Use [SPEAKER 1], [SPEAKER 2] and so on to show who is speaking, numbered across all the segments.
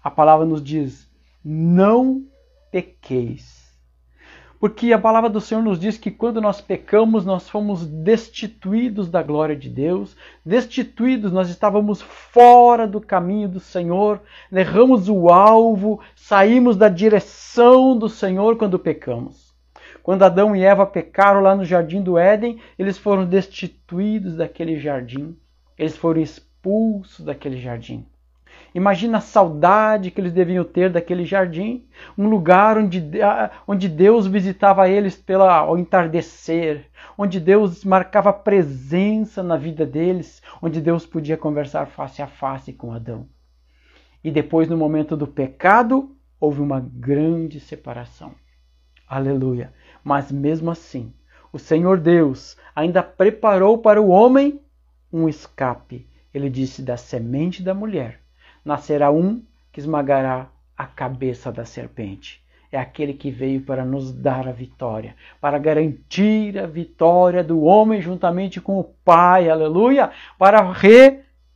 [SPEAKER 1] A palavra nos diz, não pequeis. Porque a palavra do Senhor nos diz que quando nós pecamos, nós fomos destituídos da glória de Deus, destituídos, nós estávamos fora do caminho do Senhor, erramos o alvo, saímos da direção do Senhor quando pecamos. Quando Adão e Eva pecaram lá no jardim do Éden, eles foram destituídos daquele jardim, eles foram expulsos daquele jardim. Imagina a saudade que eles deviam ter daquele jardim, um lugar onde Deus visitava eles ao entardecer, onde Deus marcava presença na vida deles, onde Deus podia conversar face a face com Adão. E depois, no momento do pecado, houve uma grande separação. Aleluia! Mas mesmo assim, o Senhor Deus ainda preparou para o homem um escape. Ele disse, da semente da mulher nascerá um que esmagará a cabeça da serpente. É aquele que veio para nos dar a vitória, para garantir a vitória do homem juntamente com o Pai, aleluia, para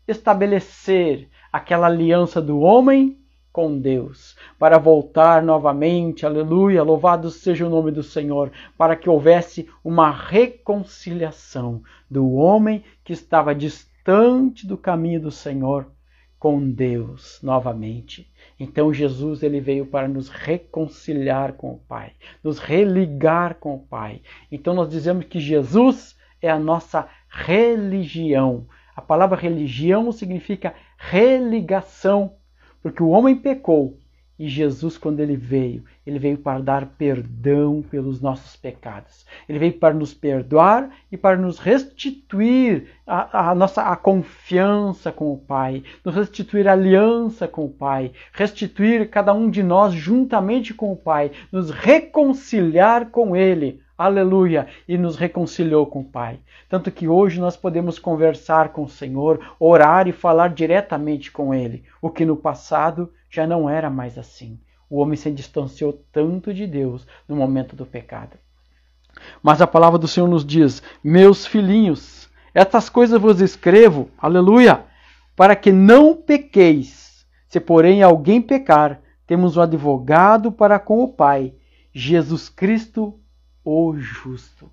[SPEAKER 1] reestabelecer aquela aliança do homem com Deus, para voltar novamente, aleluia, louvado seja o nome do Senhor, para que houvesse uma reconciliação do homem que estava distante do caminho do Senhor com Deus novamente. Então Jesus ele veio para nos reconciliar com o Pai, nos religar com o Pai. Então nós dizemos que Jesus é a nossa religião. A palavra religião significa religação, porque o homem pecou. E Jesus, quando ele veio para dar perdão pelos nossos pecados. Ele veio para nos perdoar e para nos restituir a confiança com o Pai, nos restituir a aliança com o Pai, restituir cada um de nós juntamente com o Pai, nos reconciliar com Ele. Aleluia! E nos reconciliou com o Pai. Tanto que hoje nós podemos conversar com o Senhor, orar e falar diretamente com Ele. O que no passado já não era mais assim. O homem se distanciou tanto de Deus no momento do pecado. Mas a palavra do Senhor nos diz, meus filhinhos, estas coisas vos escrevo, aleluia, para que não pequeis. Se porém alguém pecar, temos um advogado para com o Pai, Jesus Cristo, o justo.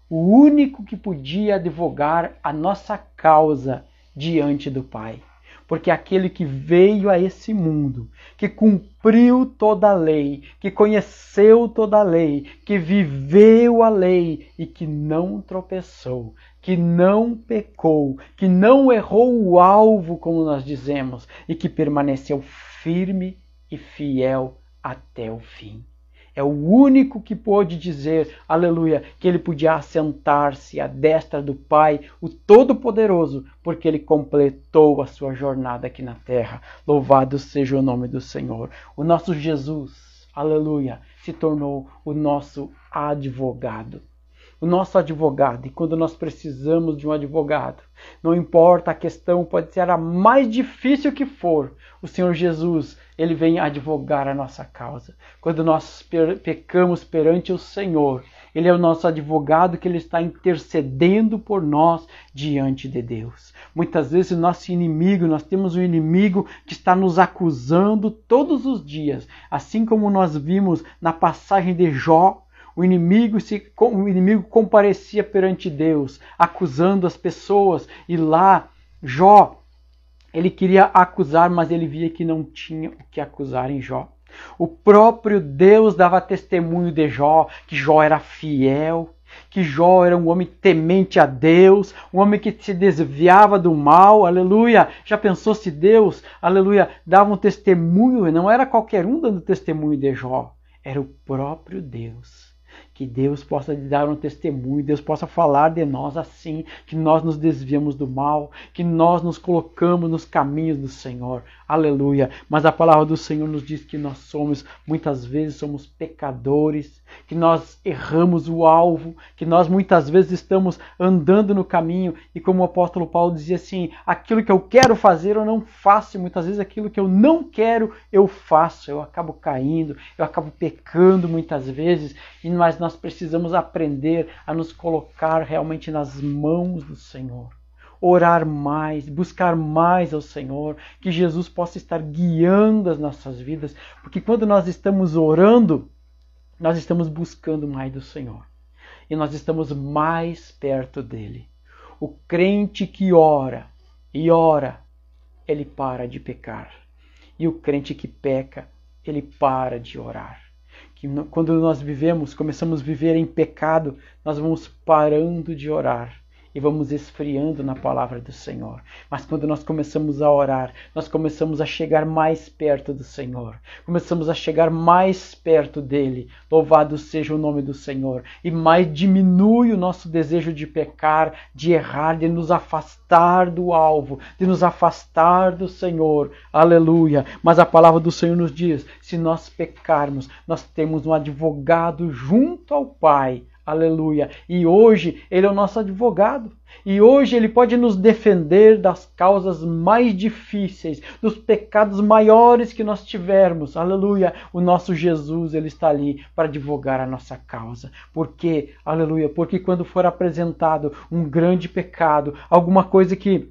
[SPEAKER 1] O único que podia advogar a nossa causa diante do Pai. Porque aquele que veio a esse mundo, que cumpriu toda a lei, que conheceu toda a lei, que viveu a lei e que não tropeçou, que não pecou, que não errou o alvo, como nós dizemos, e que permaneceu firme e fiel até o fim. É o único que pôde dizer, aleluia, que ele podia assentar-se à destra do Pai, o Todo-Poderoso, porque ele completou a sua jornada aqui na terra. Louvado seja o nome do Senhor. O nosso Jesus, aleluia, se tornou o nosso advogado. O nosso advogado, e quando nós precisamos de um advogado, não importa a questão, pode ser a mais difícil que for, o Senhor Jesus, ele vem advogar a nossa causa. Quando nós pecamos perante o Senhor, ele é o nosso advogado que ele está intercedendo por nós diante de Deus. Muitas vezes o nosso inimigo, nós temos um inimigo que está nos acusando todos os dias, assim como nós vimos na passagem de Jó. O inimigo comparecia perante Deus, acusando as pessoas. E lá, Jó, ele queria acusar, mas ele via que não tinha o que acusar em Jó. O próprio Deus dava testemunho de Jó, que Jó era fiel, que Jó era um homem temente a Deus, um homem que se desviava do mal, aleluia. Já pensou se Deus, aleluia, dava um testemunho, não era qualquer um dando testemunho de Jó, era o próprio Deus. Que Deus possa dar um testemunho, Deus possa falar de nós assim, que nós nos desviamos do mal, que nós nos colocamos nos caminhos do Senhor. Aleluia. Mas a palavra do Senhor nos diz que nós muitas vezes somos pecadores, que nós erramos o alvo, que nós muitas vezes estamos andando no caminho e como o apóstolo Paulo dizia assim, aquilo que eu quero fazer eu não faço, e muitas vezes aquilo que eu não quero eu faço, eu acabo caindo, eu acabo pecando muitas vezes, mas nós precisamos aprender a nos colocar realmente nas mãos do Senhor. orar mais, buscar mais ao Senhor, que Jesus possa estar guiando as nossas vidas, porque quando nós estamos orando, nós estamos buscando mais do Senhor e nós estamos mais perto dele. O crente que ora e ora, ele para de pecar. E o crente que peca, ele para de orar. Quando nós começamos a viver em pecado, nós vamos parando de orar e vamos esfriando na palavra do Senhor. Mas quando nós começamos a orar, nós começamos a chegar mais perto do Senhor. Começamos a chegar mais perto dele. Louvado seja o nome do Senhor. E mais diminui o nosso desejo de pecar, de errar, de nos afastar do alvo, de nos afastar do Senhor. Aleluia. Mas a palavra do Senhor nos diz, se nós pecarmos, nós temos um advogado junto ao Pai. Aleluia. E hoje ele é o nosso advogado. E hoje ele pode nos defender das causas mais difíceis, dos pecados maiores que nós tivermos. Aleluia. O nosso Jesus, ele está ali para advogar a nossa causa. Por quê? Aleluia. Porque quando for apresentado um grande pecado, alguma coisa que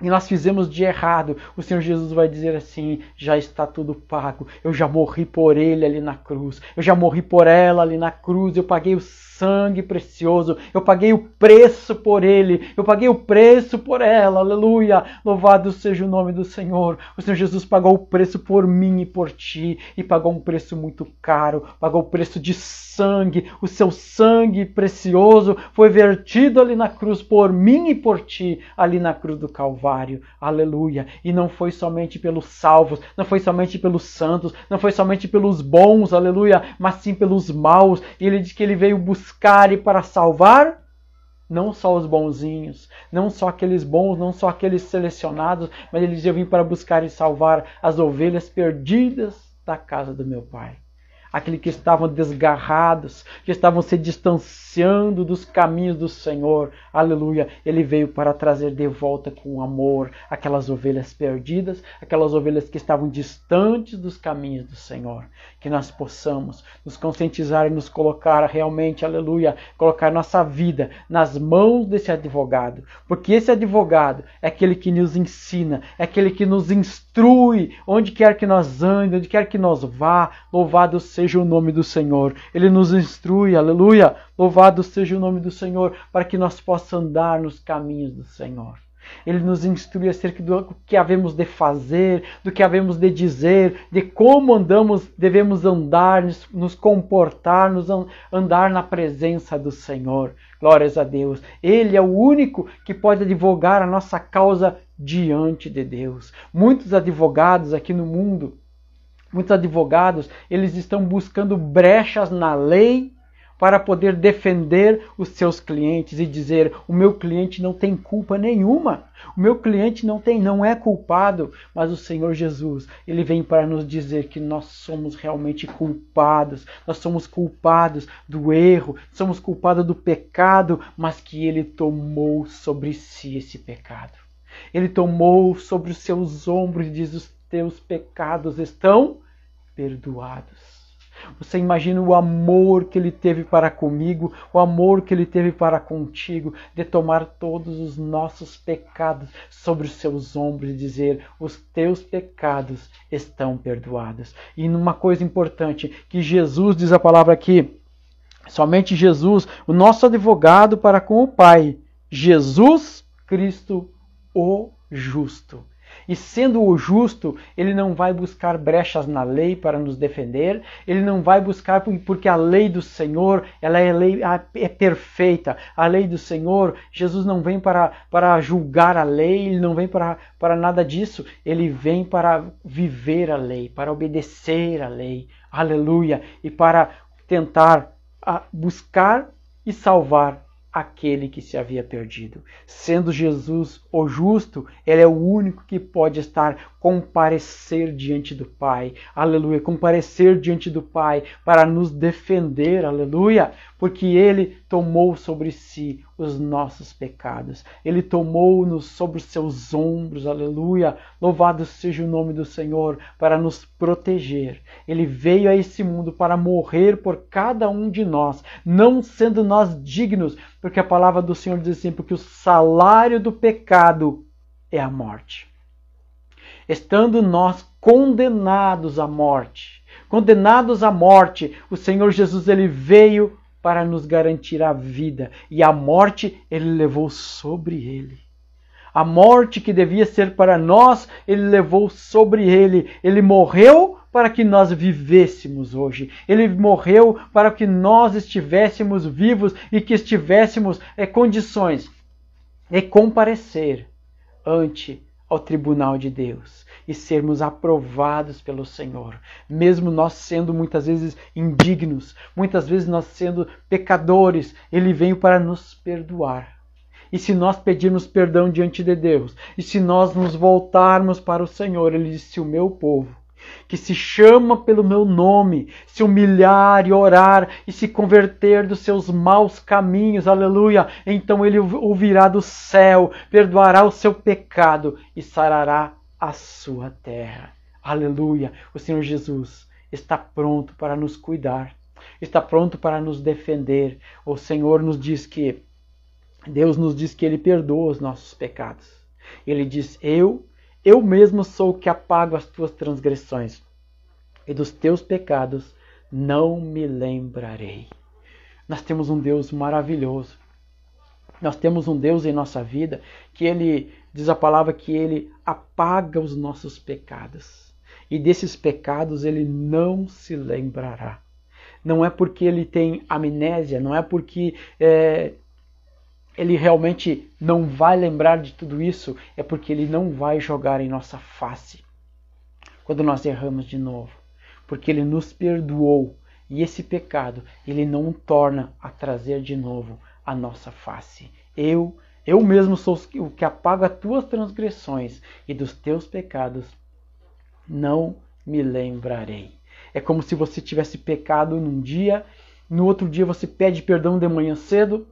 [SPEAKER 1] nós fizemos de errado, o Senhor Jesus vai dizer assim, já está tudo pago, eu já morri por ele ali na cruz, eu já morri por ela ali na cruz, eu paguei o sangue precioso, eu paguei o preço por ele, eu paguei o preço por ela, aleluia, louvado seja o nome do Senhor. O Senhor Jesus pagou o preço por mim e por ti, e pagou um preço muito caro, pagou o preço de sangue, o seu sangue precioso foi vertido ali na cruz por mim e por ti, ali na cruz do Calvário, aleluia. E não foi somente pelos salvos, não foi somente pelos santos, não foi somente pelos bons, aleluia, mas sim pelos maus. E ele diz que ele veio buscar e para salvar não só os bonzinhos, não só aqueles bons, não só aqueles selecionados, mas ele diz, eu vim para buscar e salvar as ovelhas perdidas da casa do meu Pai. Aqueles que estavam desgarrados, que estavam se distanciando dos caminhos do Senhor. Aleluia. Ele veio para trazer de volta com amor aquelas ovelhas perdidas, aquelas ovelhas que estavam distantes dos caminhos do Senhor. Que nós possamos nos conscientizar e nos colocar realmente, aleluia, colocar nossa vida nas mãos desse advogado. Porque esse advogado é aquele que nos ensina, é aquele que nos instrui, onde quer que nós andemos, onde quer que nós vá. Louvado seja o nome do Senhor. Ele nos instrui, aleluia. Louvado seja o nome do Senhor, para que nós possamos andar nos caminhos do Senhor. Ele nos instrui acerca do que havemos de fazer, do que havemos de dizer, de como devemos andar, nos comportar, andar na presença do Senhor. Glórias a Deus. Ele é o único que pode advogar a nossa causa diante de Deus. Muitos advogados aqui no mundo, muitos advogados, eles estão buscando brechas na lei para poder defender os seus clientes e dizer, o meu cliente não tem culpa nenhuma, o meu cliente não é culpado, mas o Senhor Jesus, ele vem para nos dizer que nós somos realmente culpados, nós somos culpados do erro, somos culpados do pecado, mas que ele tomou sobre si esse pecado. Ele tomou sobre os seus ombros e diz, os teus pecados estão perdoados. Você imagina o amor que ele teve para comigo, o amor que ele teve para contigo, de tomar todos os nossos pecados sobre os seus ombros e dizer, os teus pecados estão perdoados. E numa coisa importante, que Jesus, diz a palavra aqui, somente Jesus, o nosso advogado para com o Pai, Jesus Cristo, o justo. E sendo o justo, ele não vai buscar brechas na lei para nos defender, ele não vai buscar, porque a lei do Senhor, ela é perfeita. A lei do Senhor, Jesus não vem para julgar a lei, ele não vem para nada disso, ele vem para viver a lei, para obedecer a lei, aleluia, e para tentar buscar e salvar aquele que se havia perdido. Sendo Jesus o justo, ele é o único que pode comparecer diante do Pai, aleluia, comparecer diante do Pai para nos defender, aleluia, porque ele tomou sobre si os nossos pecados, ele tomou-nos sobre os seus ombros, aleluia, louvado seja o nome do Senhor, para nos proteger. Ele veio a esse mundo para morrer por cada um de nós, não sendo nós dignos, Porque a palavra do Senhor diz assim, porque o salário do pecado é a morte. Estando nós condenados à morte, o Senhor Jesus ele veio para nos garantir a vida, e a morte ele levou sobre ele. A morte que devia ser para nós, ele levou sobre ele. Ele morreu para que nós vivêssemos hoje. Ele morreu para que nós estivéssemos vivos e que estivéssemos em condições de comparecer ante ao tribunal de Deus e sermos aprovados pelo Senhor. Mesmo nós sendo muitas vezes indignos, muitas vezes nós sendo pecadores, ele veio para nos perdoar. E se nós pedirmos perdão diante de Deus, e se nós nos voltarmos para o Senhor, ele disse, o meu povo, que se chama pelo meu nome, se humilhar e orar e se converter dos seus maus caminhos, aleluia, então ele ouvirá do céu, perdoará o seu pecado e sarará a sua terra. Aleluia, o Senhor Jesus está pronto para nos cuidar, está pronto para nos defender. O Senhor nos diz que Deus nos diz que ele perdoa os nossos pecados. Ele diz, eu mesmo sou o que apago as tuas transgressões, e dos teus pecados não me lembrarei. Nós temos um Deus maravilhoso. Nós temos um Deus em nossa vida que ele, diz a palavra, que ele apaga os nossos pecados. E desses pecados ele não se lembrará. Não é porque ele tem amnésia, não é porque ele realmente não vai lembrar de tudo isso, é porque ele não vai jogar em nossa face quando nós erramos de novo. Porque ele nos perdoou e esse pecado ele não torna a trazer de novo a nossa face. Eu mesmo sou o que apaga as tuas transgressões e dos teus pecados não me lembrarei. É como se você tivesse pecado num dia, no outro dia você pede perdão de manhã cedo,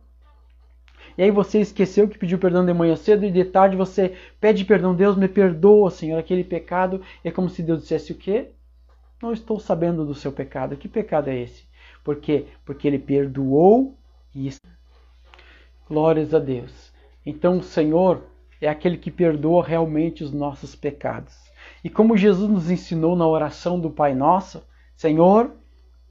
[SPEAKER 1] e aí você esqueceu que pediu perdão de manhã cedo e de tarde você pede perdão. Deus, me perdoa, Senhor, aquele pecado. É como se Deus dissesse o quê? Não estou sabendo do seu pecado. Que pecado é esse? Por quê? Porque ele perdoou e... Glórias a Deus. Então o Senhor é aquele que perdoa realmente os nossos pecados. E como Jesus nos ensinou na oração do Pai Nosso, Senhor,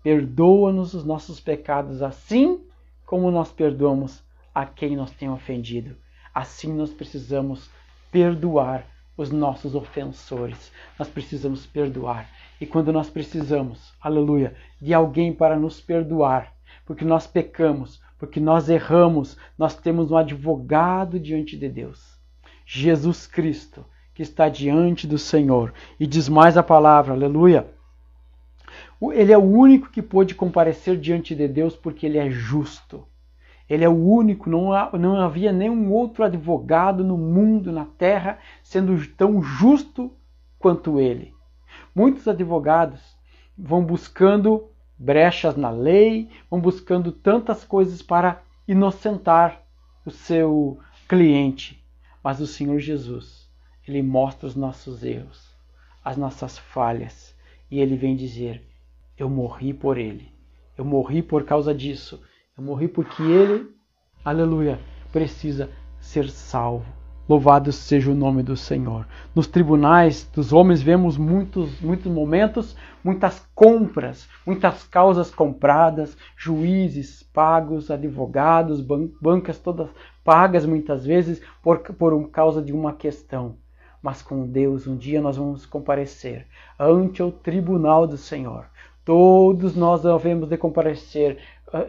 [SPEAKER 1] perdoa-nos os nossos pecados assim como nós perdoamos a quem nós tem ofendido. Assim nós precisamos perdoar os nossos ofensores. Nós precisamos perdoar. E quando nós precisamos, aleluia, de alguém para nos perdoar, porque nós pecamos, porque nós erramos, nós temos um advogado diante de Deus. Jesus Cristo, que está diante do Senhor. E diz mais a palavra, aleluia. Ele é o único que pôde comparecer diante de Deus porque ele é justo. Ele é o único, não havia nenhum outro advogado no mundo, na terra, sendo tão justo quanto ele. Muitos advogados vão buscando brechas na lei, vão buscando tantas coisas para inocentar o seu cliente. Mas o Senhor Jesus, ele mostra os nossos erros, as nossas falhas, e ele vem dizer, eu morri por ele, eu morri por causa disso. Eu morri porque ele, aleluia, precisa ser salvo. Louvado seja o nome do Senhor. Nos tribunais dos homens vemos muitos momentos, muitas compras, muitas causas compradas, juízes pagos, advogados, bancas todas pagas muitas vezes por causa de uma questão. Mas com Deus um dia nós vamos comparecer ante o tribunal do Senhor. Todos nós devemos de comparecer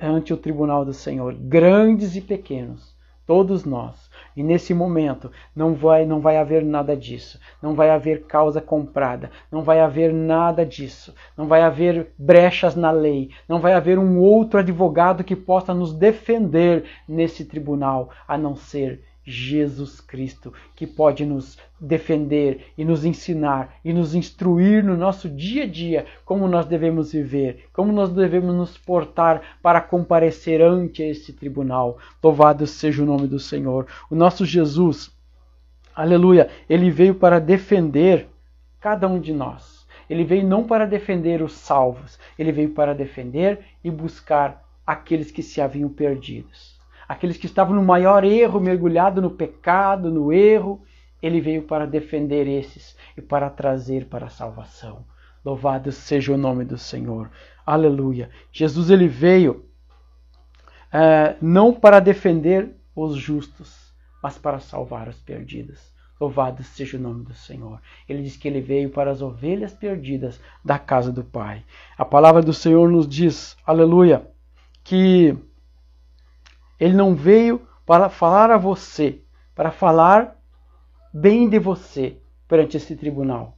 [SPEAKER 1] ante o tribunal do Senhor, grandes e pequenos, todos nós. E nesse momento não vai haver nada disso, não vai haver causa comprada, não vai haver nada disso, não vai haver brechas na lei, não vai haver um outro advogado que possa nos defender nesse tribunal, a não ser Jesus Cristo, que pode nos defender e nos ensinar e nos instruir no nosso dia a dia como nós devemos viver, como nós devemos nos portar para comparecer ante esse tribunal. Louvado seja o nome do Senhor. O nosso Jesus, aleluia, ele veio para defender cada um de nós. Ele veio não para defender os salvos, ele veio para defender e buscar aqueles que se haviam perdidos. aqueles que estavam no maior erro, mergulhado no pecado, no erro. Ele veio para defender esses e para trazer para a salvação. Louvado seja o nome do Senhor. Aleluia. Jesus ele veio não para defender os justos, mas para salvar os perdidos. Louvado seja o nome do Senhor. Ele diz que ele veio para as ovelhas perdidas da casa do Pai. A palavra do Senhor nos diz, aleluia, que ele não veio para falar a você, para falar bem de você perante esse tribunal.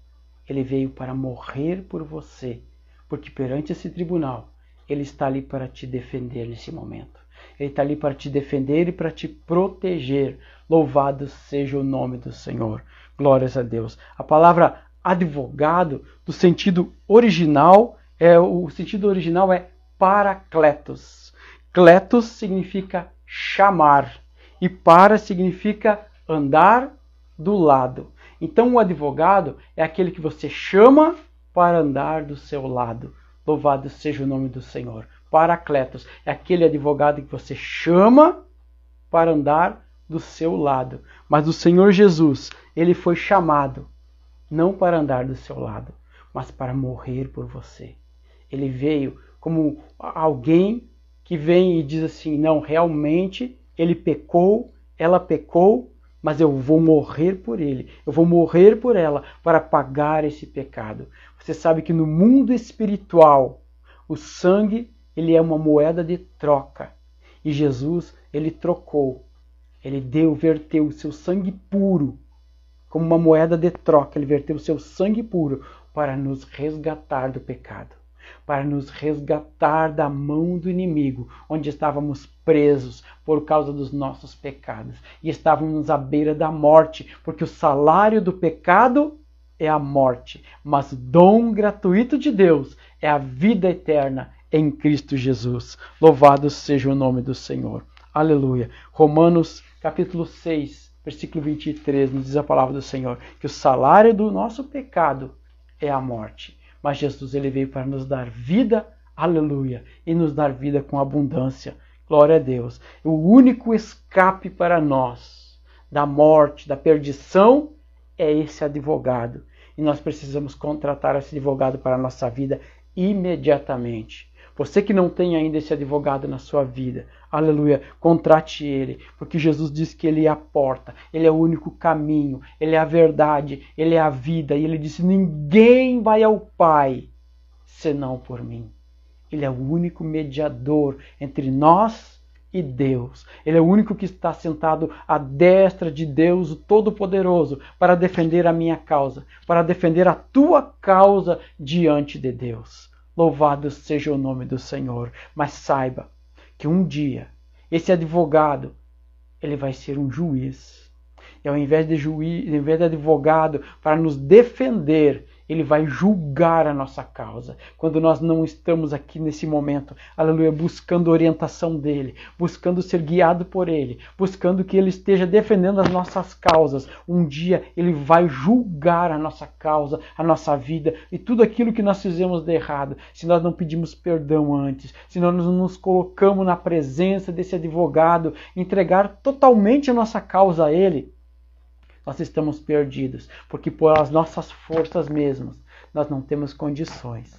[SPEAKER 1] Ele veio para morrer por você, porque perante esse tribunal, ele está ali para te defender nesse momento. Ele está ali para te defender e para te proteger. Louvado seja o nome do Senhor. Glórias a Deus. A palavra advogado, do sentido original, o sentido original é paracletos. Kletos significa chamar e para significa andar do lado. Então o advogado é aquele que você chama para andar do seu lado. Louvado seja o nome do Senhor. Paracletos é aquele advogado que você chama para andar do seu lado. Mas o Senhor Jesus, ele foi chamado não para andar do seu lado, mas para morrer por você. Ele veio como alguém que vem e diz assim, não, realmente ele pecou, ela pecou, mas eu vou morrer por ele, eu vou morrer por ela para pagar esse pecado. Você sabe que no mundo espiritual, o sangue ele é uma moeda de troca. E Jesus, ele trocou. Ele verteu o seu sangue puro como uma moeda de troca. Ele verteu o seu sangue puro para nos resgatar do pecado. Para nos resgatar da mão do inimigo, onde estávamos presos por causa dos nossos pecados. E estávamos à beira da morte, porque o salário do pecado é a morte. Mas o dom gratuito de Deus é a vida eterna em Cristo Jesus. Louvado seja o nome do Senhor. Aleluia. Romanos capítulo 6, versículo 23, nos diz a palavra do Senhor, que o salário do nosso pecado é a morte. Mas Jesus ele veio para nos dar vida, aleluia, e nos dar vida com abundância. Glória a Deus. O único escape para nós da morte, da perdição, é esse advogado. E nós precisamos contratar esse advogado para a nossa vida imediatamente. Você que não tem ainda esse advogado na sua vida, aleluia, contrate ele, porque Jesus diz que ele é a porta, ele é o único caminho, ele é a verdade, ele é a vida, e ele disse, ninguém vai ao Pai senão por mim. Ele é o único mediador entre nós e Deus. Ele é o único que está sentado à destra de Deus, o Todo-Poderoso, para defender a minha causa, para defender a tua causa diante de Deus. Louvado seja o nome do Senhor. Mas saiba que um dia esse advogado ele vai ser um juiz. E ao invés de advogado para nos defender, ele vai julgar a nossa causa. Quando nós não estamos aqui nesse momento, aleluia, buscando orientação dele, buscando ser guiado por ele, buscando que ele esteja defendendo as nossas causas, um dia ele vai julgar a nossa causa, a nossa vida e tudo aquilo que nós fizemos de errado. Se nós não pedimos perdão antes, se nós não nos colocamos na presença desse advogado, entregar totalmente a nossa causa a ele, nós estamos perdidos, porque por as nossas forças mesmas, nós não temos condições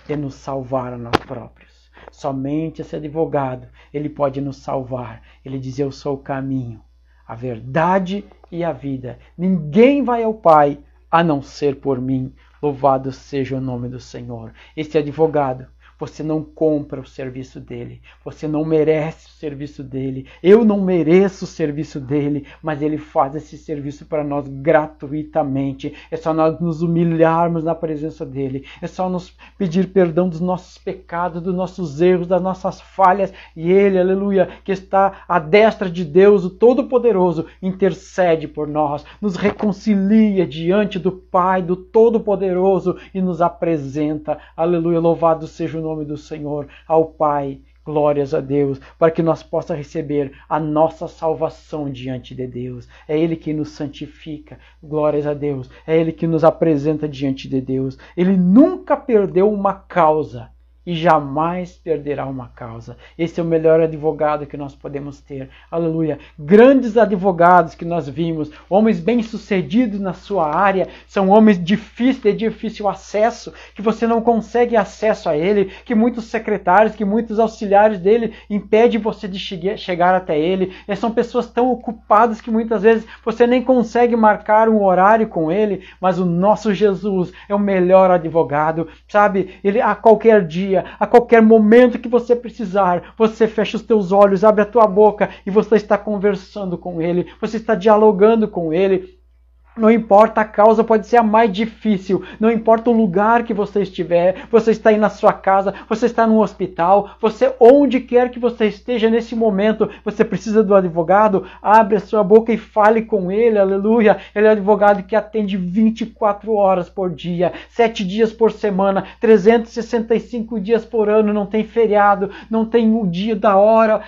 [SPEAKER 1] de nos salvar a nós próprios. Somente esse advogado, ele pode nos salvar. Ele diz, eu sou o caminho, a verdade e a vida. Ninguém vai ao Pai a não ser por mim. Louvado seja o nome do Senhor. Esse advogado, você não compra o serviço dele. Você não merece o serviço dele. Eu não mereço o serviço dele. Mas ele faz esse serviço para nós gratuitamente. É só nós nos humilharmos na presença dele. É só nos pedir perdão dos nossos pecados, dos nossos erros, das nossas falhas. E ele, aleluia, que está à destra de Deus, o Todo-Poderoso, intercede por nós. Nos reconcilia diante do Pai, do Todo-Poderoso e nos apresenta. Aleluia, louvado seja o nome do Senhor, ao Pai, glórias a Deus, para que nós possamos receber a nossa salvação diante de Deus. É Ele que nos santifica, glórias a Deus. É Ele que nos apresenta diante de Deus. Ele nunca perdeu uma causa e jamais perderá uma causa. Esse é o melhor advogado que nós podemos ter. Aleluia. Grandes advogados que nós vimos, homens bem-sucedidos na sua área, são homens de difícil acesso, que você não consegue acesso a ele, que muitos secretários, que muitos auxiliares dele impedem você de chegar até ele. E são pessoas tão ocupadas que muitas vezes você nem consegue marcar um horário com ele, mas o nosso Jesus é o melhor advogado, sabe? Ele a qualquer dia, a qualquer momento que você precisar, você fecha os teus olhos, abre a tua boca e você está conversando com ele, você está dialogando com ele. Não importa a causa, pode ser a mais difícil, não importa o lugar que você estiver, você está aí na sua casa, você está no hospital, você onde quer que você esteja nesse momento, você precisa do advogado, abre a sua boca e fale com ele, aleluia. Ele é o advogado que atende 24 horas por dia, 7 dias por semana, 365 dias por ano, não tem feriado, não tem o dia da hora,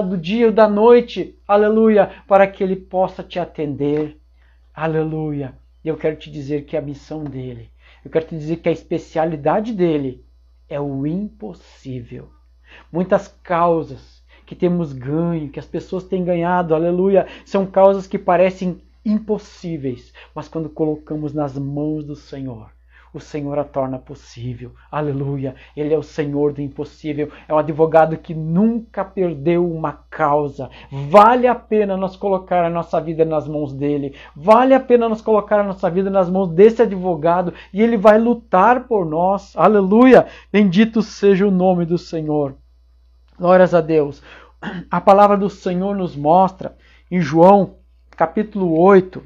[SPEAKER 1] do dia ou da noite, aleluia, para que ele possa te atender. Aleluia! Eu quero te dizer que a missão dele, eu quero te dizer que a especialidade dele é o impossível. Muitas causas que temos ganho, que as pessoas têm ganhado, aleluia, são causas que parecem impossíveis, mas quando colocamos nas mãos do Senhor, o Senhor a torna possível. Aleluia! Ele é o Senhor do impossível. É um advogado que nunca perdeu uma causa. Vale a pena nós colocar a nossa vida nas mãos dele. Vale a pena nós colocar a nossa vida nas mãos desse advogado. E ele vai lutar por nós. Aleluia! Bendito seja o nome do Senhor. Glórias a Deus. A palavra do Senhor nos mostra em João, capítulo 8.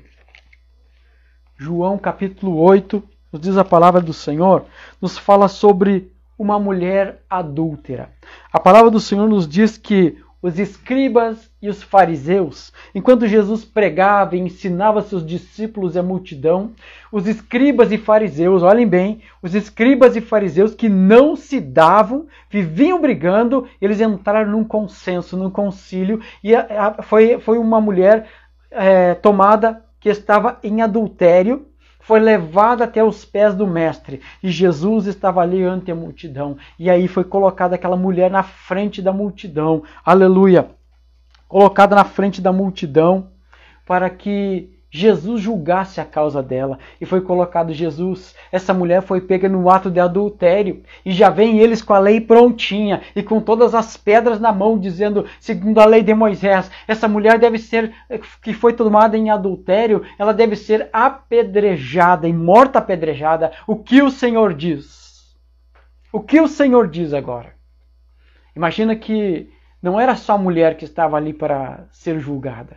[SPEAKER 1] João, capítulo 8. Nos diz a palavra do Senhor, nos fala sobre uma mulher adúltera. A palavra do Senhor nos diz que os escribas e os fariseus, enquanto Jesus pregava e ensinava seus discípulos e a multidão, os escribas e fariseus, olhem bem, os escribas e fariseus que não se davam, viviam brigando, eles entraram num consenso, num concílio, e foi uma mulher tomada que estava em adultério, foi levada até os pés do mestre, e Jesus estava ali ante a multidão, e aí foi colocada aquela mulher na frente da multidão, aleluia, colocada na frente da multidão, para que Jesus julgasse a causa dela, e foi colocado Jesus. Essa mulher foi pega no ato de adultério, e já vem eles com a lei prontinha, e com todas as pedras na mão, dizendo, segundo a lei de Moisés, essa mulher deve ser, que foi tomada em adultério, ela deve ser apedrejada, e morta apedrejada. O que o Senhor diz? O que o Senhor diz agora? Imagina que não era só a mulher que estava ali para ser julgada.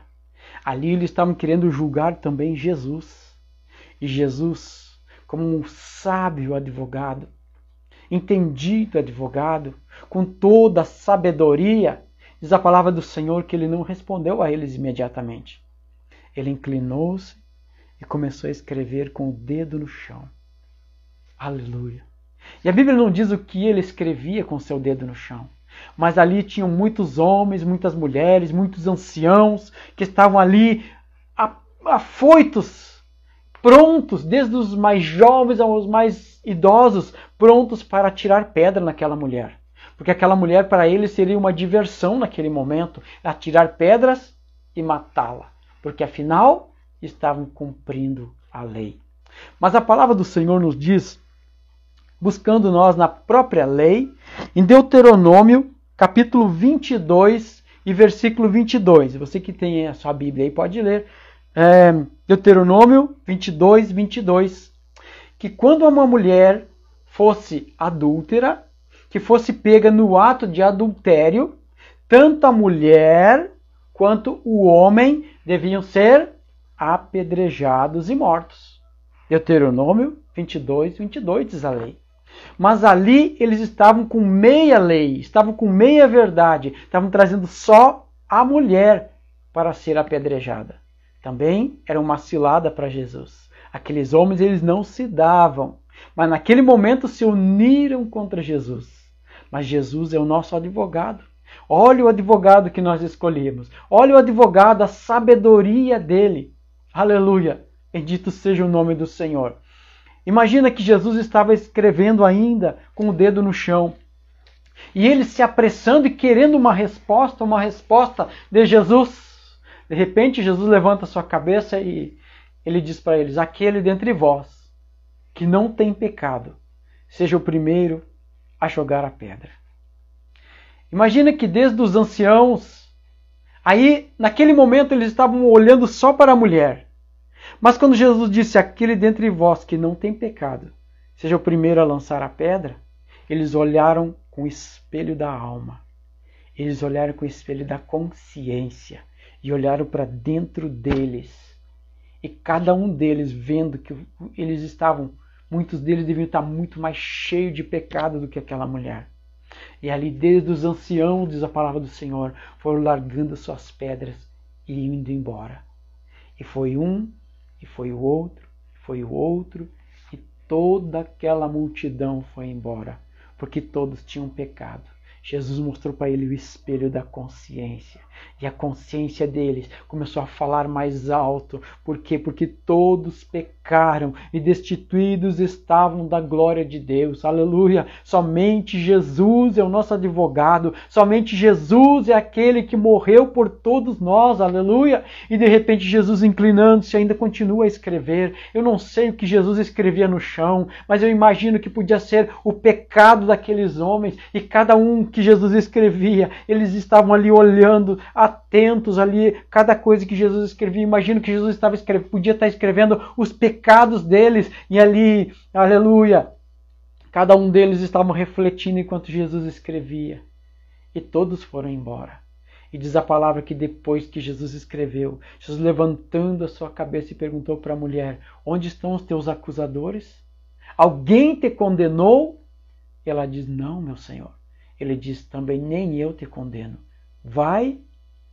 [SPEAKER 1] Ali eles estavam querendo julgar também Jesus. E Jesus, como um sábio advogado, entendido advogado, com toda a sabedoria, diz a palavra do Senhor que ele não respondeu a eles imediatamente. Ele inclinou-se e começou a escrever com o dedo no chão. Aleluia! E a Bíblia não diz o que ele escrevia com seu dedo no chão. Mas ali tinham muitos homens, muitas mulheres, muitos anciãos que estavam ali afoitos, prontos, desde os mais jovens aos mais idosos, prontos para tirar pedra naquela mulher. Porque aquela mulher para eles seria uma diversão naquele momento, atirar pedras e matá-la. Porque afinal estavam cumprindo a lei. Mas a palavra do Senhor nos diz, buscando nós na própria lei, em Deuteronômio, capítulo 22 e versículo 22. Você que tem a sua Bíblia aí pode ler. Deuteronômio 22, 22. Que quando uma mulher fosse adúltera, que fosse pega no ato de adultério, tanto a mulher quanto o homem deviam ser apedrejados e mortos. Deuteronômio 22, 22 diz a lei. Mas ali eles estavam com meia lei, estavam com meia verdade, estavam trazendo só a mulher para ser apedrejada. Também era uma cilada para Jesus. Aqueles homens eles não se davam, mas naquele momento se uniram contra Jesus. Mas Jesus é o nosso advogado. Olha o advogado que nós escolhemos. Olha o advogado, a sabedoria dele. Aleluia! Bendito seja o nome do Senhor. Imagina que Jesus estava escrevendo ainda com o dedo no chão. E eles se apressando e querendo uma resposta de Jesus. De repente, Jesus levanta sua cabeça e ele diz para eles: aquele dentre vós que não tem pecado, seja o primeiro a jogar a pedra. Imagina que desde os anciãos, aí naquele momento eles estavam olhando só para a mulher. Mas quando Jesus disse: aquele dentre vós que não tem pecado, seja o primeiro a lançar a pedra, eles olharam com o espelho da alma. Eles olharam com o espelho da consciência e olharam para dentro deles. E cada um deles, vendo que eles estavam, muitos deles deviam estar muito mais cheios de pecado do que aquela mulher. E ali, desde os anciãos, diz a palavra do Senhor, foram largando suas pedras e indo embora. E foi um, e foi o outro, e toda aquela multidão foi embora, porque todos tinham pecado. Jesus mostrou para ele o espelho da consciência. E a consciência deles começou a falar mais alto. Por quê? Porque todos pecaram e destituídos estavam da glória de Deus. Aleluia! Somente Jesus é o nosso advogado. Somente Jesus é aquele que morreu por todos nós. Aleluia! E de repente Jesus, inclinando-se, ainda continua a escrever. Eu não sei o que Jesus escrevia no chão, mas eu imagino que podia ser o pecado daqueles homens. E cada um que Jesus escrevia, eles estavam ali olhando, atentos ali, cada coisa que Jesus escrevia. Imagino que Jesus podia estar escrevendo os pecados deles, e ali, aleluia, cada um deles estavam refletindo enquanto Jesus escrevia. E todos foram embora. E diz a palavra que depois que Jesus escreveu, Jesus levantando a sua cabeça e perguntou para a mulher: onde estão os teus acusadores? Alguém te condenou? E ela diz: não, meu Senhor. Ele diz também: nem eu te condeno. Vai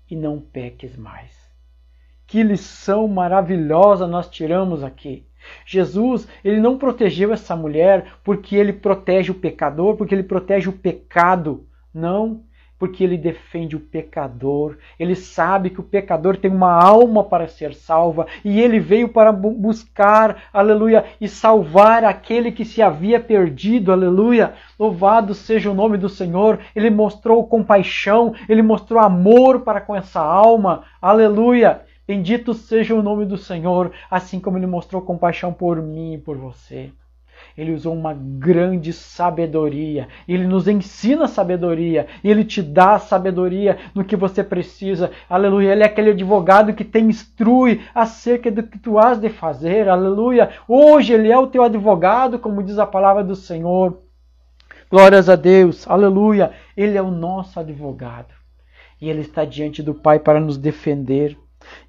[SPEAKER 1] e não peques mais. Que lição maravilhosa nós tiramos aqui. Jesus, ele não protegeu essa mulher porque ele protege o pecador, porque ele protege o pecado. Não, porque ele defende o pecador. Ele sabe que o pecador tem uma alma para ser salva e ele veio para buscar, aleluia, e salvar aquele que se havia perdido, aleluia. Louvado seja o nome do Senhor. Ele mostrou compaixão, ele mostrou amor para com essa alma, aleluia. Bendito seja o nome do Senhor, assim como ele mostrou compaixão por mim e por você. Ele usou uma grande sabedoria. Ele nos ensina sabedoria. E ele te dá sabedoria no que você precisa. Aleluia. Ele é aquele advogado que te instrui acerca do que tu has de fazer. Aleluia. Hoje ele é o teu advogado, como diz a palavra do Senhor. Glórias a Deus. Aleluia. Ele é o nosso advogado. E ele está diante do Pai para nos defender.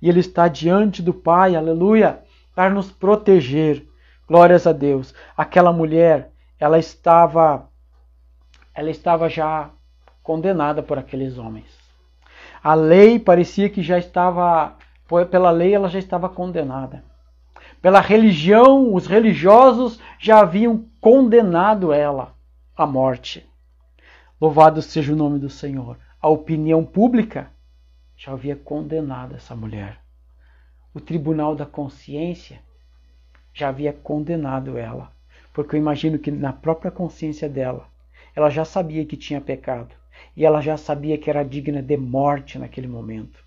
[SPEAKER 1] E ele está diante do Pai, aleluia, para nos proteger. Glórias a Deus. Aquela mulher, ela estava já condenada por aqueles homens. A lei parecia que já estava, pela lei ela já estava condenada. Pela religião, os religiosos já haviam condenado ela à morte. Louvado seja o nome do Senhor. A opinião pública já havia condenado essa mulher. O tribunal da consciência já havia condenado ela, porque eu imagino que na própria consciência dela, ela já sabia que tinha pecado, e ela já sabia que era digna de morte naquele momento.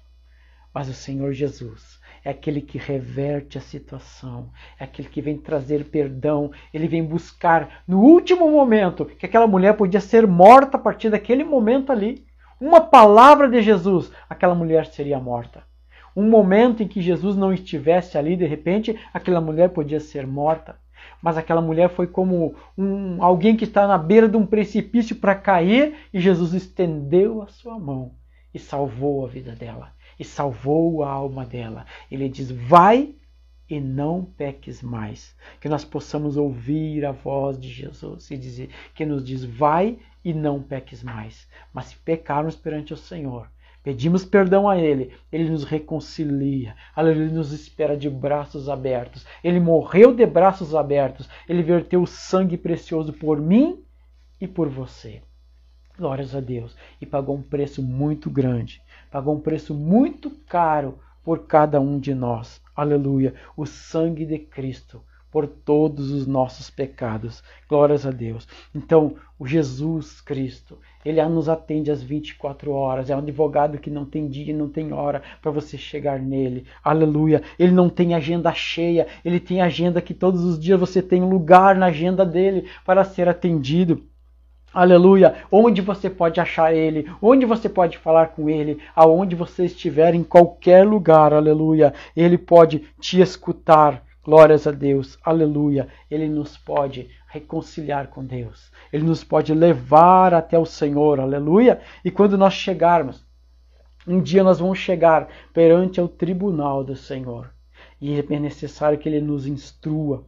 [SPEAKER 1] Mas o Senhor Jesus é aquele que reverte a situação, é aquele que vem trazer perdão, ele vem buscar no último momento, que aquela mulher podia ser morta a partir daquele momento ali. Uma palavra de Jesus, aquela mulher seria morta. Um momento em que Jesus não estivesse ali, de repente, aquela mulher podia ser morta. Mas aquela mulher foi como alguém que está na beira de um precipício para cair, e Jesus estendeu a sua mão e salvou a vida dela, e salvou a alma dela. Ele diz: vai e não peques mais. Que nós possamos ouvir a voz de Jesus e dizer, que nos diz: vai e não peques mais. Mas se pecarmos perante o Senhor, pedimos perdão a Ele, Ele nos reconcilia, Ele nos espera de braços abertos. Ele morreu de braços abertos, Ele verteu o sangue precioso por mim e por você. Glórias a Deus. E pagou um preço muito grande, pagou um preço muito caro por cada um de nós. Aleluia. O sangue de Cristo por todos os nossos pecados. Glórias a Deus. Então, o Jesus Cristo, ele nos atende às 24 horas. É um advogado que não tem dia e não tem hora para você chegar nele. Aleluia. Ele não tem agenda cheia. Ele tem agenda que todos os dias você tem um lugar na agenda dele para ser atendido. Aleluia, onde você pode achar ele, onde você pode falar com ele, aonde você estiver, em qualquer lugar, aleluia, ele pode te escutar, glórias a Deus, aleluia, ele nos pode reconciliar com Deus, ele nos pode levar até o Senhor, aleluia, e quando nós chegarmos, um dia nós vamos chegar perante o tribunal do Senhor, e é necessário que ele nos instrua,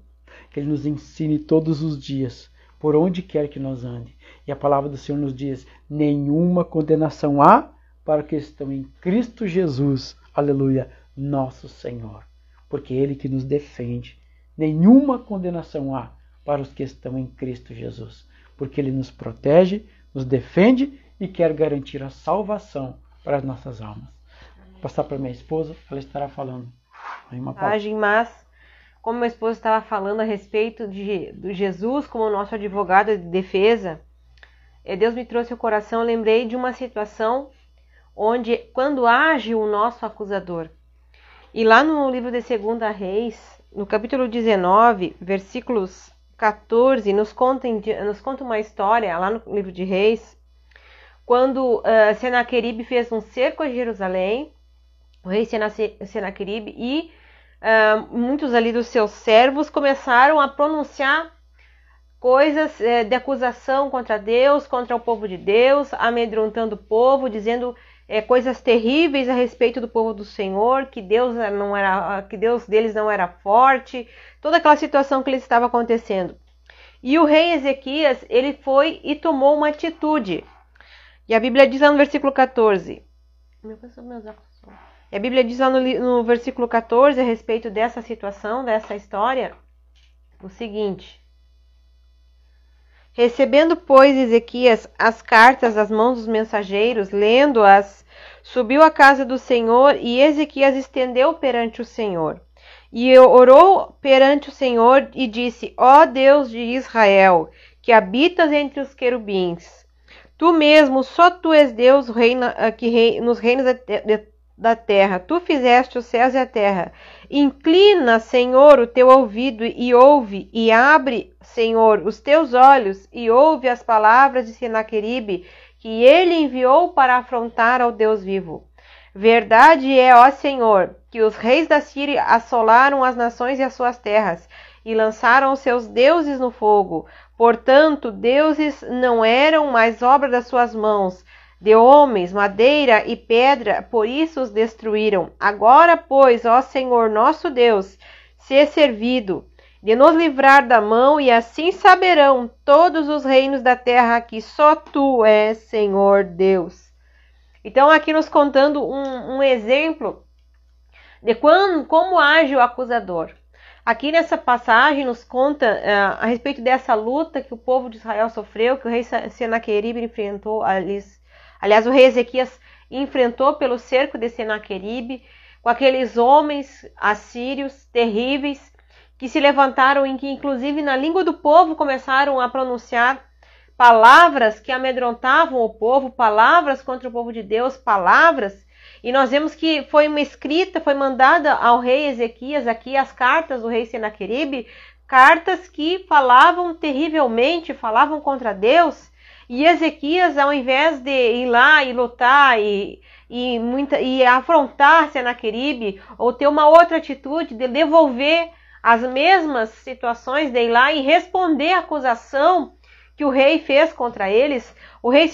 [SPEAKER 1] que ele nos ensine todos os dias, por onde quer que nós ande. E a palavra do Senhor nos diz, nenhuma condenação há para os que estão em Cristo Jesus, aleluia, nosso Senhor. Porque é Ele que nos defende. Nenhuma condenação há para os que estão em Cristo Jesus. Porque Ele nos protege, nos defende e quer garantir a salvação para as nossas almas. Vou passar para minha esposa, ela estará falando.
[SPEAKER 2] Mas, como meu esposo estava falando a respeito de Jesus como nosso advogado de defesa, Deus me trouxe ao coração, eu lembrei de uma situação onde, quando age o nosso acusador. E lá no livro de 2 Reis, no capítulo 19, versículos 14, nos conta uma história, lá no livro de Reis, quando Senaqueribe fez um cerco a Jerusalém, o rei Senaqueribe, e muitos ali dos seus servos começaram a pronunciar coisas de acusação contra Deus, contra o povo de Deus, amedrontando o povo, dizendo coisas terríveis a respeito do povo do Senhor, que Deus deles não era forte, toda aquela situação que lhes estava acontecendo. E o rei Ezequias, ele foi e tomou uma atitude. E a Bíblia diz lá no versículo 14, e a Bíblia diz lá no versículo 14, a respeito dessa situação, dessa história, o seguinte: recebendo, pois, Ezequias as cartas das mãos dos mensageiros, lendo-as, subiu à casa do Senhor, e Ezequias estendeu perante o Senhor. E orou perante o Senhor e disse: ó Deus de Israel, que habitas entre os querubins, tu mesmo, só tu és Deus nos reinos da terra. Tu fizeste os céus e a terra. Inclina, Senhor, o teu ouvido e ouve, e abre, Senhor, os teus olhos e ouve as palavras de Senaqueribe, que ele enviou para afrontar ao Deus vivo. Verdade é, ó Senhor, que os reis da Síria assolaram as nações e as suas terras, e lançaram os seus deuses no fogo. Portanto, deuses não eram mais obra das suas mãos, de homens, madeira e pedra, por isso os destruíram. Agora, pois, ó Senhor nosso Deus, se servido de nos livrar da mão, e assim saberão todos os reinos da terra que só tu és Senhor Deus. Então, aqui nos contando um exemplo de como age o acusador. Aqui nessa passagem nos conta a respeito dessa luta que o povo de Israel sofreu, que o rei Senaqueribe enfrentou. Aliás, o rei Ezequias enfrentou pelo cerco de Senaqueribe, com aqueles homens assírios terríveis que se levantaram e que, inclusive, na língua do povo começaram a pronunciar palavras que amedrontavam o povo, palavras contra o povo de Deus, palavras. E nós vemos que foi mandada ao rei Ezequias aqui as cartas do rei Senaqueribe, cartas que falavam terrivelmente, falavam contra Deus. E Ezequias, ao invés de ir lá e lutar e afrontar Senaqueribe, ou ter uma outra atitude de devolver as mesmas situações, de ir lá e responder a acusação que o rei fez contra eles, o rei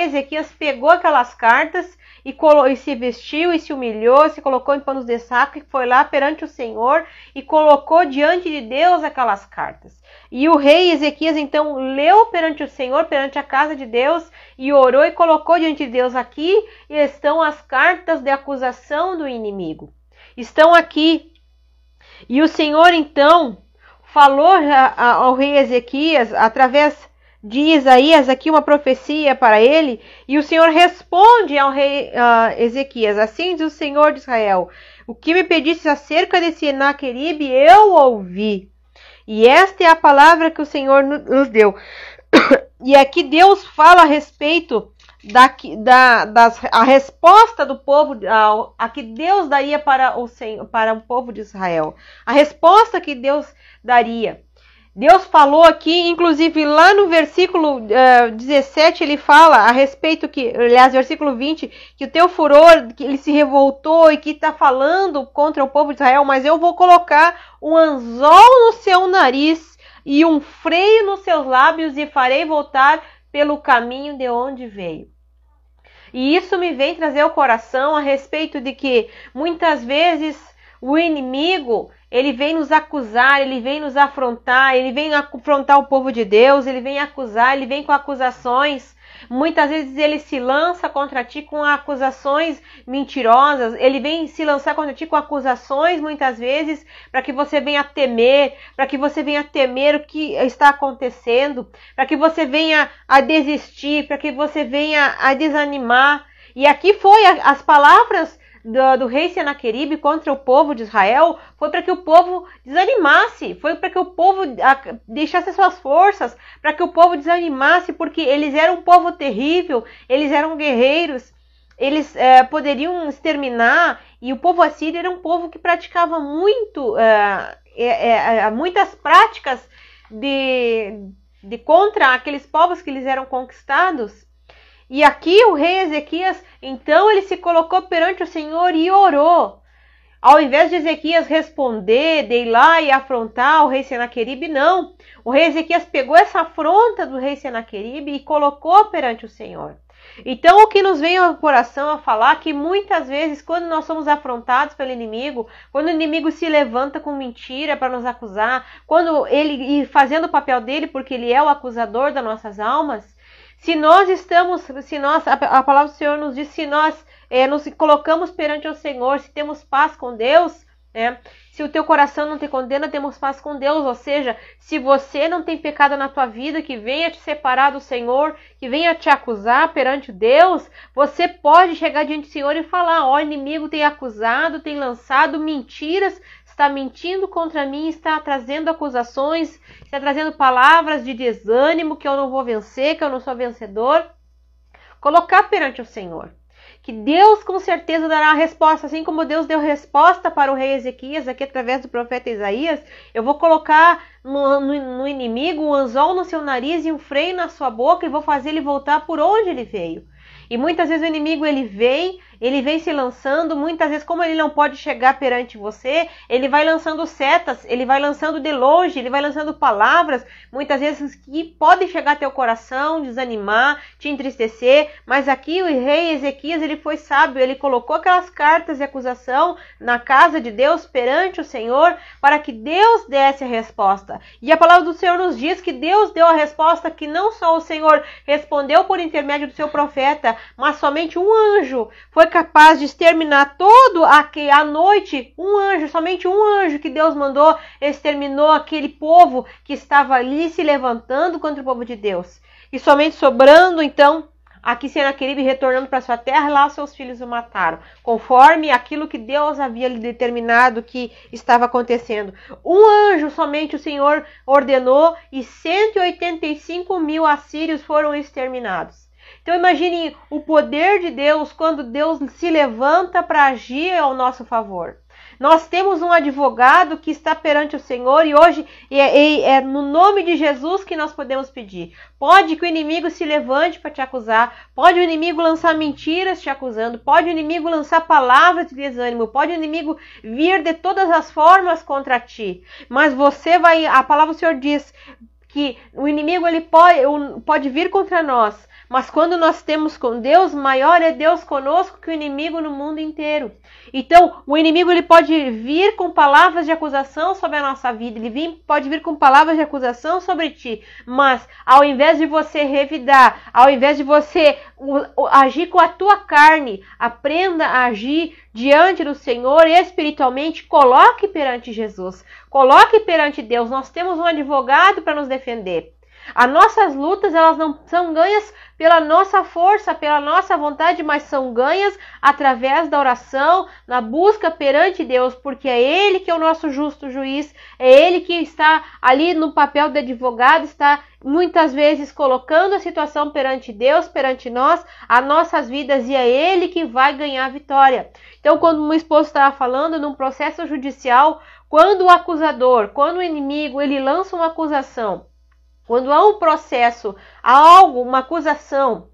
[SPEAKER 2] Ezequias pegou aquelas cartas e se vestiu e se humilhou, se colocou em panos de saco e foi lá perante o Senhor e colocou diante de Deus aquelas cartas. E o rei Ezequias então leu perante o Senhor, perante a casa de Deus, e orou e colocou diante de Deus: aqui estão as cartas de acusação do inimigo. Estão aqui. E o Senhor então falou ao rei Ezequias, através de Isaías, aqui uma profecia para ele, e o Senhor responde ao rei Ezequias: assim diz o Senhor de Israel, o que me pediste acerca de Senaqueribe, eu ouvi. E esta é a palavra que o Senhor nos deu. E aqui Deus fala a respeito a resposta do povo, a que Deus daria para o povo de Israel. A resposta que Deus daria. Deus falou aqui, inclusive lá no versículo 17, ele fala a respeito aliás, versículo 20, que o teu furor, que ele se revoltou e que está falando contra o povo de Israel, mas eu vou colocar um anzol no seu nariz e um freio nos seus lábios e farei voltar pelo caminho de onde veio. E isso me vem trazer ao coração a respeito de que muitas vezes o inimigo, ele vem nos acusar, ele vem nos afrontar, ele vem afrontar o povo de Deus, ele vem acusar, ele vem com acusações. Muitas vezes ele se lança contra ti com acusações mentirosas, ele vem se lançar contra ti com acusações muitas vezes para que você venha temer, o que está acontecendo, para que você venha a desistir, para que você venha a desanimar. E aqui foi as palavras do rei Senaqueribe contra o povo de Israel, foi para que o povo desanimasse, foi para que o povo deixasse suas forças, para que o povo desanimasse, porque eles eram um povo terrível, eles eram guerreiros, eles poderiam exterminar, e o povo assírio era um povo que praticava muitas práticas de contra aqueles povos que eles eram conquistados. E aqui o rei Ezequias, então ele se colocou perante o Senhor e orou. Ao invés de Ezequias responder, de ir lá e afrontar o rei Senaqueribe, não. O rei Ezequias pegou essa afronta do rei Senaqueribe e colocou perante o Senhor. Então o que nos vem ao coração a falar que muitas vezes quando nós somos afrontados pelo inimigo, quando o inimigo se levanta com mentira para nos acusar, quando ele fazendo o papel dele porque ele é o acusador das nossas almas, a palavra do Senhor nos diz, se nós nos colocamos perante o Senhor, se temos paz com Deus, se o teu coração não te condena, temos paz com Deus. Ou seja, se você não tem pecado na tua vida que venha te separar do Senhor, que venha te acusar perante Deus, você pode chegar diante do Senhor e falar, o inimigo tem acusado, tem lançado mentiras, está mentindo contra mim, está trazendo acusações, está trazendo palavras de desânimo, que eu não vou vencer, que eu não sou vencedor. Colocar perante o Senhor. Que Deus com certeza dará a resposta, assim como Deus deu resposta para o rei Ezequias, aqui através do profeta Isaías. Eu vou colocar no inimigo um anzol no seu nariz e um freio na sua boca e vou fazer ele voltar por onde ele veio. E muitas vezes o inimigo ele vem se lançando, muitas vezes como ele não pode chegar perante você, ele vai lançando setas, ele vai lançando de longe, ele vai lançando palavras, muitas vezes que podem chegar ao teu coração, desanimar, te entristecer, mas aqui o rei Ezequias ele foi sábio, ele colocou aquelas cartas de acusação na casa de Deus perante o Senhor, para que Deus desse a resposta. E a palavra do Senhor nos diz que Deus deu a resposta, que não só o Senhor respondeu por intermédio do seu profeta, mas somente um anjo foi capaz de exterminar todo a noite, somente um anjo que Deus mandou, exterminou aquele povo que estava ali se levantando contra o povo de Deus. E somente sobrando, então, aqui Senaqueribe retornando para sua terra, lá seus filhos o mataram, conforme aquilo que Deus havia determinado que estava acontecendo. Um anjo somente o Senhor ordenou e 185 mil assírios foram exterminados. Então imagine o poder de Deus quando Deus se levanta para agir ao nosso favor. Nós temos um advogado que está perante o Senhor e hoje é no nome de Jesus que nós podemos pedir. Pode que o inimigo se levante para te acusar, pode o inimigo lançar mentiras te acusando, pode o inimigo lançar palavras de desânimo, pode o inimigo vir de todas as formas contra ti. Mas a palavra do Senhor diz que o inimigo ele pode vir contra nós, mas quando nós temos com Deus, maior é Deus conosco que o inimigo no mundo inteiro. Então, o inimigo ele pode vir com palavras de acusação sobre a nossa vida, pode vir com palavras de acusação sobre ti, mas ao invés de você revidar, ao invés de você agir com a tua carne, aprenda a agir diante do Senhor espiritualmente, coloque perante Jesus, coloque perante Deus. Nós temos um advogado para nos defender. As nossas lutas, elas não são ganhas pela nossa força, pela nossa vontade, mas são ganhas através da oração, na busca perante Deus, porque é Ele que é o nosso justo juiz, é Ele que está ali no papel de advogado, está muitas vezes colocando a situação perante Deus, perante nós, as nossas vidas, e é Ele que vai ganhar a vitória. Então, quando o meu esposo estava falando, num processo judicial, quando o acusador, quando o inimigo, ele lança uma acusação, quando há um processo, há algo, uma acusação,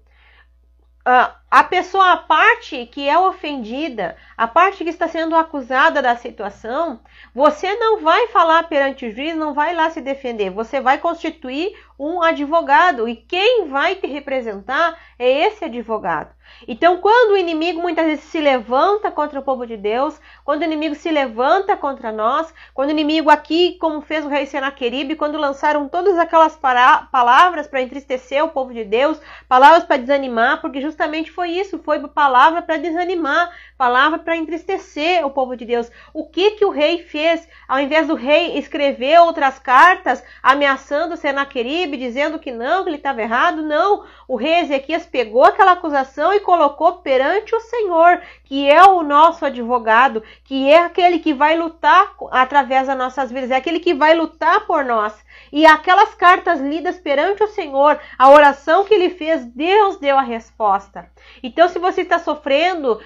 [SPEAKER 2] a pessoa, a parte que é ofendida, a parte que está sendo acusada da situação, você não vai falar perante o juiz, não vai lá se defender, você vai constituir um advogado, e quem vai te representar é esse advogado. Então, quando o inimigo muitas vezes se levanta contra o povo de Deus, quando o inimigo se levanta contra nós, quando o inimigo aqui, como fez o rei Senaqueribe, quando lançaram todas aquelas palavras para entristecer o povo de Deus, palavras para desanimar, porque justamente foi isso, foi palavra para desanimar, palavra para entristecer o povo de Deus. O que o rei fez? Ao invés do rei escrever outras cartas ameaçando Senaqueribe, dizendo que ele estava errado, não. O rei Ezequias pegou aquela acusação e colocou perante o Senhor, que é o nosso advogado, que é aquele que vai lutar através das nossas vidas, é aquele que vai lutar por nós. E aquelas cartas lidas perante o Senhor, a oração que ele fez, Deus deu a resposta. Então, se você está sofrendo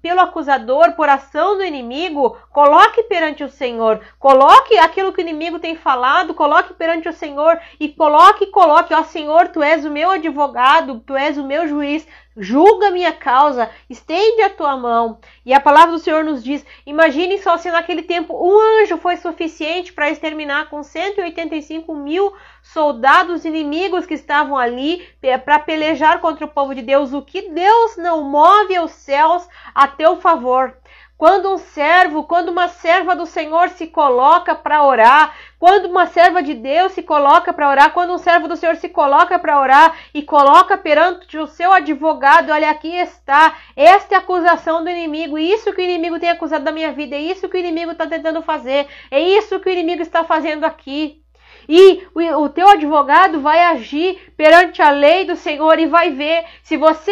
[SPEAKER 2] pelo acusador, por ação do inimigo, coloque perante o Senhor, coloque aquilo que o inimigo tem falado, coloque perante o Senhor e coloque, ó Senhor, tu és o meu advogado, tu és o meu juiz, julga a minha causa, estende a tua mão. E a palavra do Senhor nos diz, imagine só se naquele tempo um anjo foi suficiente para exterminar com 185.000 soldados inimigos que estavam ali para pelejar contra o povo de Deus. O que Deus não move os céus a teu favor? Quando um servo, quando uma serva do Senhor se coloca para orar, quando uma serva de Deus se coloca para orar, quando um servo do Senhor se coloca para orar e coloca perante o seu advogado, olha, aqui está, esta é a acusação do inimigo, isso que o inimigo tem acusado da minha vida, é isso que o inimigo está tentando fazer, é isso que o inimigo está fazendo aqui. E o teu advogado vai agir perante a lei do Senhor e vai ver se você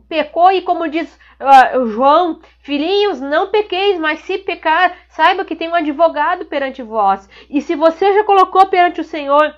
[SPEAKER 2] pecou, e como diz João, filhinhos, não pequeis, mas se pecar, saiba que tem um advogado perante vós. E se você já colocou perante o Senhor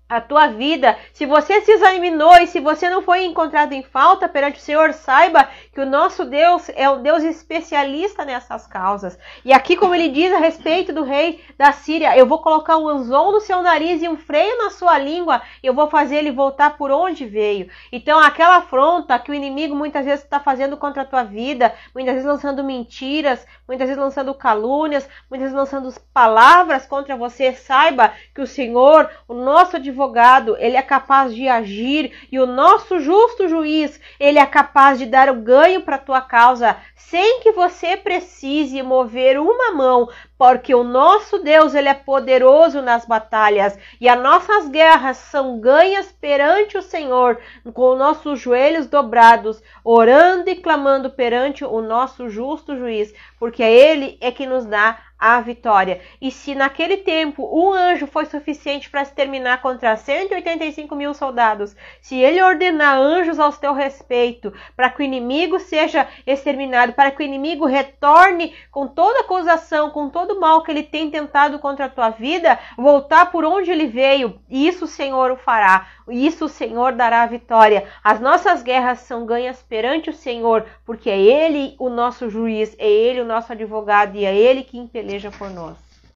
[SPEAKER 2] a tua vida, se você se examinou e se você não foi encontrado em falta perante o Senhor, saiba que o nosso Deus é um Deus especialista nessas causas. E aqui, como ele diz a respeito do rei da Síria, eu vou colocar um anzol no seu nariz e um freio na sua língua, e eu vou fazer ele voltar por onde veio. Então, aquela afronta que o inimigo muitas vezes está fazendo contra a tua vida, muitas vezes lançando mentiras, muitas vezes lançando calúnias, muitas vezes lançando palavras contra você, saiba que o Senhor, o nosso advogado, ele é capaz de agir, e o nosso justo juiz, ele é capaz de dar o ganho para a tua causa, sem que você precise mover uma mão, porque o nosso Deus, ele é poderoso nas batalhas, e as nossas guerras são ganhas perante o Senhor, com os nossos joelhos dobrados, orando e clamando perante o nosso justo juiz, porque ele é que nos dá a vitória. E se naquele tempo um anjo foi suficiente para exterminar contra 185.000 soldados, se ele ordenar anjos ao teu respeito, para que o inimigo seja exterminado, para que o inimigo retorne com toda acusação, com todo o mal que ele tem tentado contra a tua vida, voltar por onde ele veio, isso o Senhor o fará, isso o Senhor dará a vitória. As nossas guerras são ganhas perante o Senhor, porque é Ele o nosso juiz, é Ele o nosso advogado, e é Ele que peleja por nós.